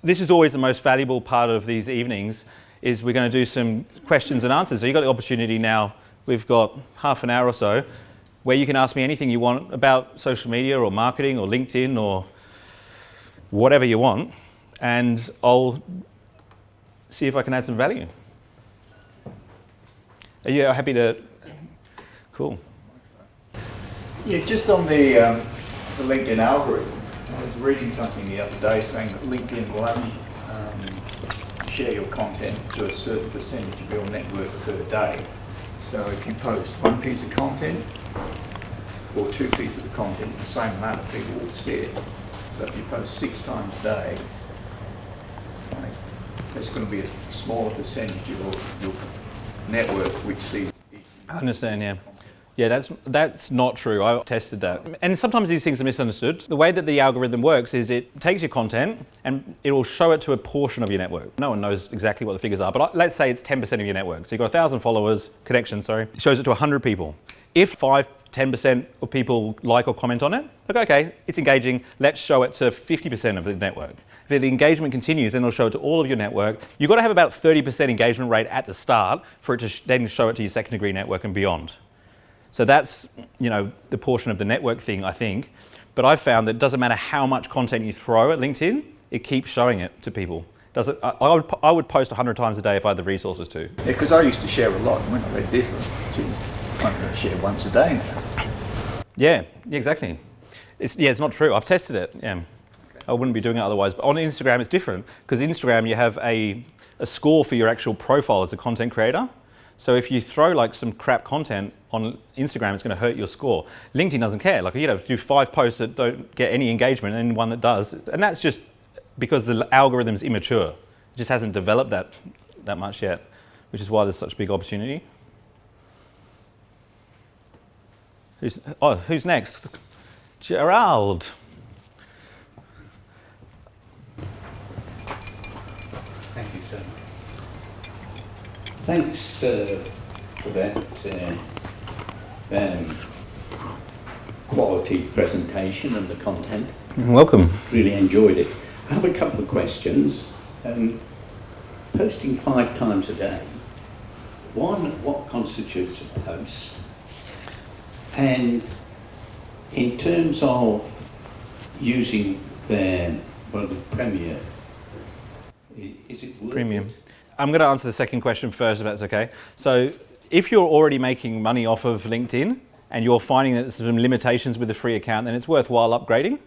this is always the most valuable part of these evenings, is we're going to do some questions and answers. So you've got the opportunity now, we've got half an hour or so, where you can ask me anything you want about social media or marketing or LinkedIn or whatever you want, and I'll see if I can add some value. Are you happy to? Cool. Yeah, just on the LinkedIn algorithm, I was reading something the other day saying that LinkedIn will only share your content to a certain percentage of your network per day. So if you post one piece of content or two pieces of content, the same amount of people will see it. So if you post 6 times a day, there's going to be a smaller percentage of your network which sees each. I understand, yeah. Yeah, that's not true. I tested that. And sometimes these things are misunderstood. The way that the algorithm works is it takes your content and it will show it to a portion of your network. No one knows exactly what the figures are, but let's say it's 10% of your network. So you've got 1,000 followers, connections, sorry. It shows it to 100 people. If 10% of people like or comment on it, look, okay, it's engaging, let's show it to 50% of the network. If the engagement continues, then it'll show it to all of your network. You've got to have about 30% engagement rate at the start for it to then show it to your second degree network and beyond. So that's, the portion of the network thing, I think. But I've found that it doesn't matter how much content you throw at LinkedIn, it keeps showing it to people. I would post 100 times a day if I had the resources to. Yeah, because I used to share a lot. When I read this, I'm going to share once a day now. Yeah, exactly. It's not true. I've tested it. Yeah, okay. I wouldn't be doing it otherwise. But on Instagram, it's different because Instagram, you have a score for your actual profile as a content creator. So if you throw like some crap content on Instagram, it's going to hurt your score. LinkedIn doesn't care. Like, do 5 posts that don't get any engagement and one that does. And that's just because the algorithm's immature. It just hasn't developed that much yet, which is why there's such a big opportunity. Who's next? Gerald. Thank you, sir. Thanks for that quality presentation and the content. You're welcome. Really enjoyed it. I have a couple of questions. Posting 5 times a day. One, what constitutes a post? And in terms of using the Premier, is it worth Premium. it? I'm going to answer the second question first, if that's okay. So if you're already making money off of LinkedIn and you're finding that there's some limitations with the free account, then it's worthwhile upgrading.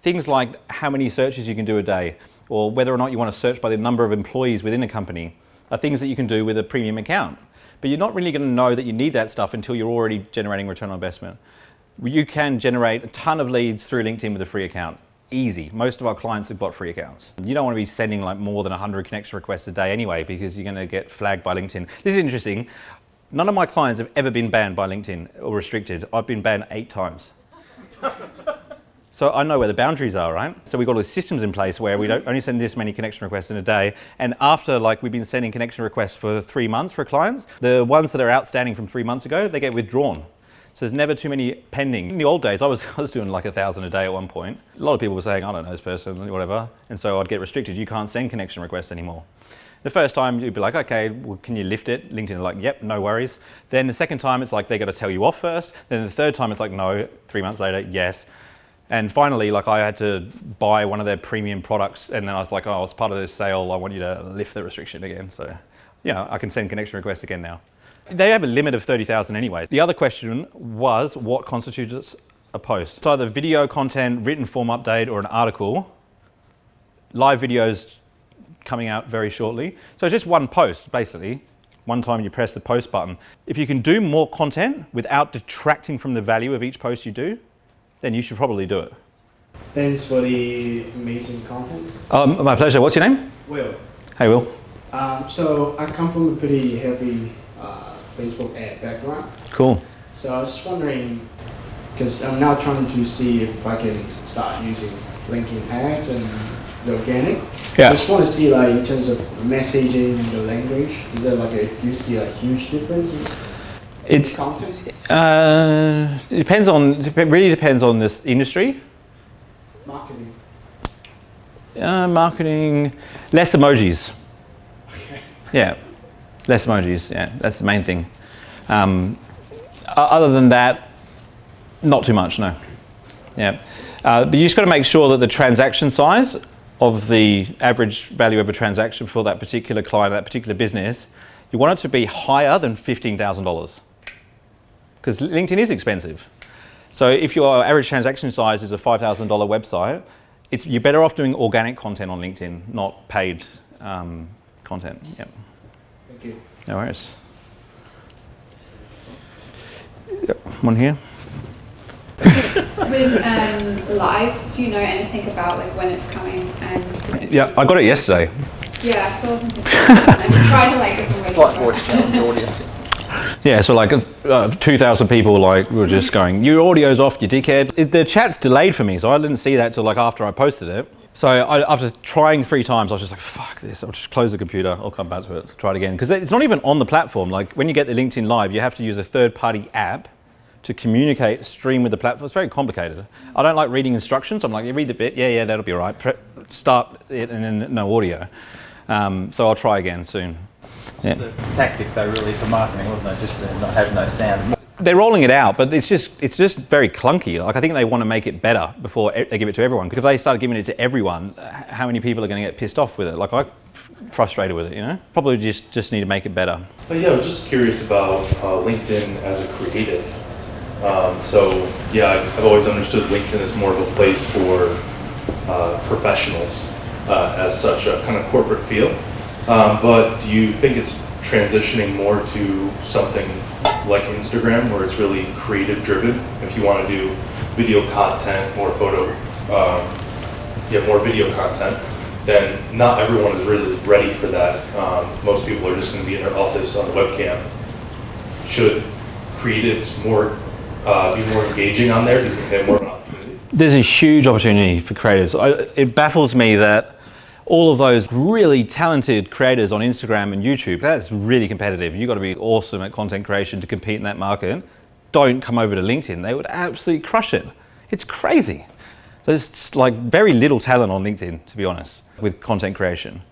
Things like how many searches you can do a day, or whether or not you want to search by the number of employees within a company, are things that you can do with a premium account. But you're not really going to know that you need that stuff until you're already generating return on investment. You can generate a ton of leads through LinkedIn with a free account. Easy. Most of our clients have got free accounts. You don't want to be sending like more than 100 connection requests a day anyway, because you're going to get flagged by LinkedIn. This is interesting. None of my clients have ever been banned by LinkedIn or restricted. I've been banned 8 times. So I know where the boundaries are, right? So we've got all the systems in place where we don't only send this many connection requests in a day. And after we've been sending connection requests for 3 months for clients, the ones that are outstanding from 3 months ago, they get withdrawn. So there's never too many pending. In the old days, I was doing like 1,000 a day at one point. A lot of people were saying, I don't know this person, whatever. And so I'd get restricted. You can't send connection requests anymore. The first time you'd be like, okay, well, can you lift it? LinkedIn are like, yep, no worries. Then the second time it's like, they got to tell you off first. Then the third time it's like, no. 3 months later, yes. And finally, I had to buy one of their premium products, and then I was like, oh, as part of this sale, I want you to lift the restriction again. So, I can send connection requests again now. They have a limit of 30,000 anyway. The other question was, what constitutes a post? It's either video content, written form update, or an article. Live videos coming out very shortly. So it's just one post, basically. One time you press the post button. If you can do more content without detracting from the value of each post you do, then you should probably do it. Thanks for the amazing content. My pleasure. What's your name? Will. Hey, Will. So I come from a pretty heavy Facebook ad background. Cool. So I was just wondering, because I'm now trying to see if I can start using LinkedIn ads and the organic. Yeah. I just want to see in terms of messaging and the language, is there do you see a huge difference in content? It really depends on this industry. Marketing. Marketing, less emojis. Yeah, less emojis. Yeah, that's the main thing. Other than that, not too much. No. Yeah, but you just got to make sure that the transaction size of the average value of a transaction for that particular client, that particular business, you want it to be higher than $15,000, because LinkedIn is expensive. So if your average transaction size is a $5,000 website, you're better off doing organic content on LinkedIn, not paid content. Yep. Thank you. No worries. Yep. One here. With live, do you know anything about like when it's coming? And Yeah, I got it yesterday. yeah, I saw something. And try to like it Slight voice change in the audience. Yeah, so like 2,000 people like were just going, your audio's off, you dickhead. The chat's delayed for me, so I didn't see that till like after I posted it. So after trying 3 times, I was just like, fuck this, I'll just close the computer, I'll come back to it, try it again. Because it's not even on the platform. Like when you get the LinkedIn Live, you have to use a third-party app to communicate, stream with the platform. It's very complicated. I don't like reading instructions. I'm like, you read the bit, yeah, that'll be all right. Start it and then no audio. So I'll try again soon. Yeah. Just a tactic though, really, for marketing, wasn't it? Just to not have no sound. They're rolling it out, but it's just very clunky. Like I think they want to make it better before they give it to everyone. Because if they started giving it to everyone, how many people are going to get pissed off with it? Like I'm frustrated with it, you know? Probably just need to make it better. But yeah, I was just curious about LinkedIn as a creative. So yeah, I've always understood LinkedIn as more of a place for professionals as such, a kind of corporate feel. But do you think it's transitioning more to something like Instagram, where it's really creative driven? If you want to do video content, more more video content, then not everyone is really ready for that. Most people are just going to be in their office on the webcam. Should creatives be more engaging on there? Do you think they have more of an opportunity? There's a huge opportunity for creatives. It baffles me that all of those really talented creators on Instagram and YouTube, that's really competitive. You've got to be awesome at content creation to compete in that market. Don't come over to LinkedIn. They would absolutely crush it. It's crazy. There's like very little talent on LinkedIn, to be honest, with content creation.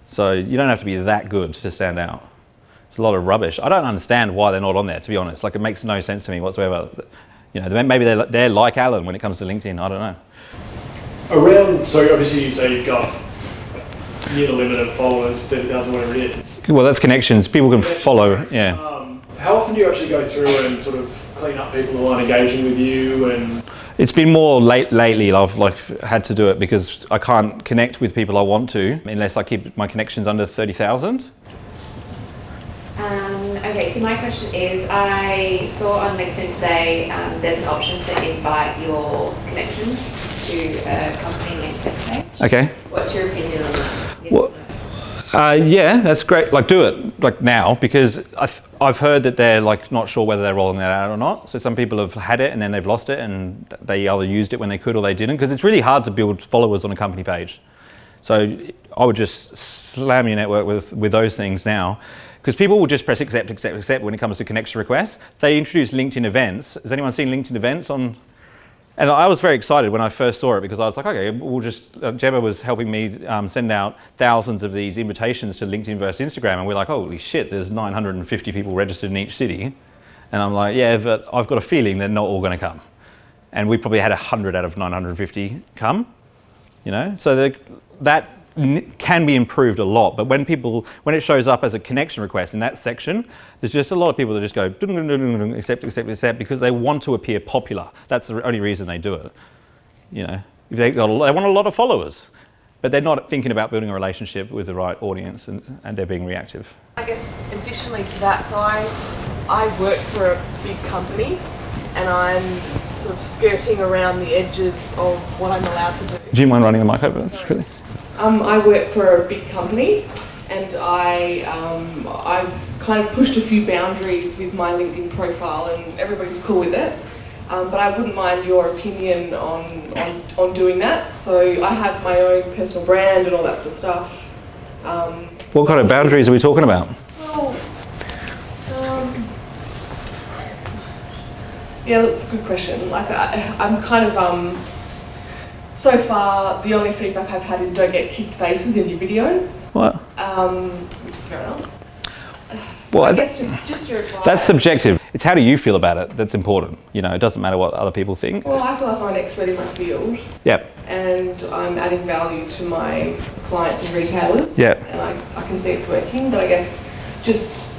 So you don't have to be that good to stand out. It's a lot of rubbish. I don't understand why they're not on there, to be honest. Like it makes no sense to me whatsoever. You know, maybe they're like Alan when it comes to LinkedIn. I don't know. So obviously you say you've got near the limit of followers, 30,000, whatever it is. Well, that's connections. People can follow, yeah. How often do you actually go through and sort of clean up people who aren't engaging with you? And It's been more lately. I've had to do it because I can't connect with people I want to unless I keep my connections under 30,000. Okay, so my question is, I saw on LinkedIn today there's an option to invite your connections to a company LinkedIn page. Okay. What's your opinion on that? Yes Well, or no? yeah, that's great. Like, do it like now, because I've heard that they're like not sure whether they're rolling that out or not. So some people have had it and then they've lost it, and they either used it when they could or they didn't, because it's really hard to build followers on a company page. So I would just slam your network with those things now, because people will just press accept when it comes to connection requests. They introduced LinkedIn events. Has anyone seen LinkedIn events on? And I was very excited when I first saw it, because I was like, okay, we'll just, Gemma was helping me send out thousands of these invitations to LinkedIn versus Instagram. And we're like, holy shit, there's 950 people registered in each city. And I'm like, yeah, but I've got a feeling they're not all going to come. And we probably had 100 out of 950 come, you know? So that can be improved a lot, but when it shows up as a connection request in that section, there's just a lot of people that just go accept because they want to appear popular. That's the only reason they do it. You know, they want a lot of followers, but they're not thinking about building a relationship with the right audience, and they're being reactive. I guess additionally to that, so I work for a big company, and I'm sort of skirting around the edges of what I'm allowed to do. Do you mind running the mic over? Really? I work for a big company, and I've kind of pushed a few boundaries with my LinkedIn profile, and everybody's cool with it. But I wouldn't mind your opinion on doing that. So I have my own personal brand and all that sort of stuff. What kind of boundaries are we talking about? Well, yeah, that's a good question. Like I'm kind of So far, the only feedback I've had is don't get kids' faces in your videos, What? which is fair enough. Well, I guess just your advice. that's subjective. It's how do you feel about it that's important. You know, it doesn't matter what other people think. Well, I feel like I'm an expert in my field, Yeah. and I'm adding value to my clients and retailers. Yeah. And I can see it's working, but I guess just,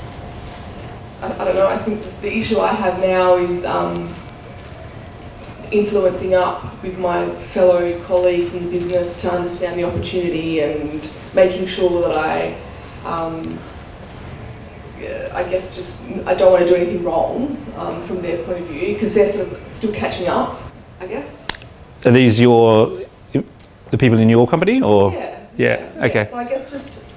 I don't know, I think the issue I have now is influencing up with my fellow colleagues in the business to understand the opportunity and making sure that I guess just, I don't want to do anything wrong from their point of view, because they're sort of still catching up, I guess. Are these the people in your company or? Yeah. Okay. So I guess just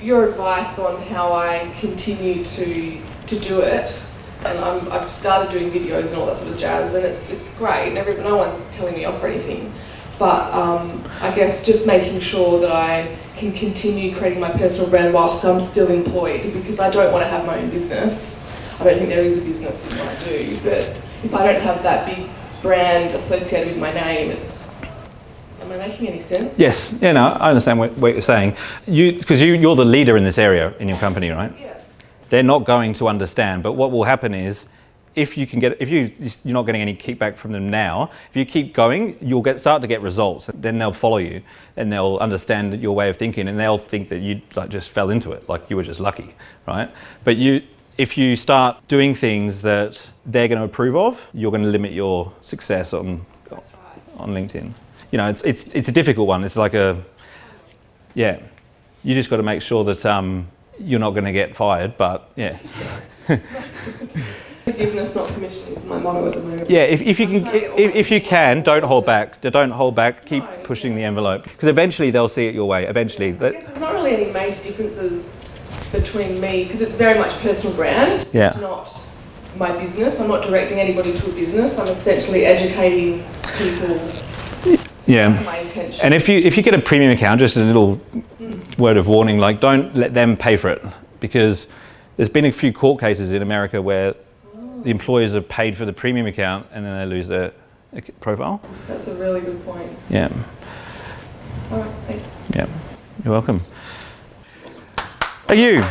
your advice on how I continue to do it. And I've started doing videos and all that sort of jazz, and it's great, and no one's telling me off or anything. But I guess just making sure that I can continue creating my personal brand whilst I'm still employed, because I don't want to have my own business. I don't think there is a business in what I do, but if I don't have that big brand associated with my name, am I making any sense? Yes. Yeah. No, I understand what you're saying. Because you're the leader in this area in your company, right? Yeah. They're not going to understand. But what will happen is, if you're not getting any kickback from them now, if you keep going, you'll start to get results. Then they'll follow you, and they'll understand your way of thinking, and they'll think that you just fell into it, like you were just lucky, right? But if you start doing things that they're going to approve of, you're going to limit your success on LinkedIn. You know, it's a difficult one. It's like you just got to make sure that you're not going to get fired. But yeah. Forgiveness, not permission, is my motto at the moment. Yeah, if you can, don't hold back. Don't hold back. Keep pushing the envelope, because eventually they'll see it your way. Eventually, I guess there's not really any major differences between me, because it's very much personal brand. Yeah. It's not my business. I'm not directing anybody to a business. I'm essentially educating people. Yeah. That's my intention. And if you get a premium account, just a little word of warning, like don't let them pay for it, because there's been a few court cases in America where the employers have paid for the premium account and then they lose their profile. That's a really good point. Yeah. All right, thanks. Yeah. You're welcome. Thank you.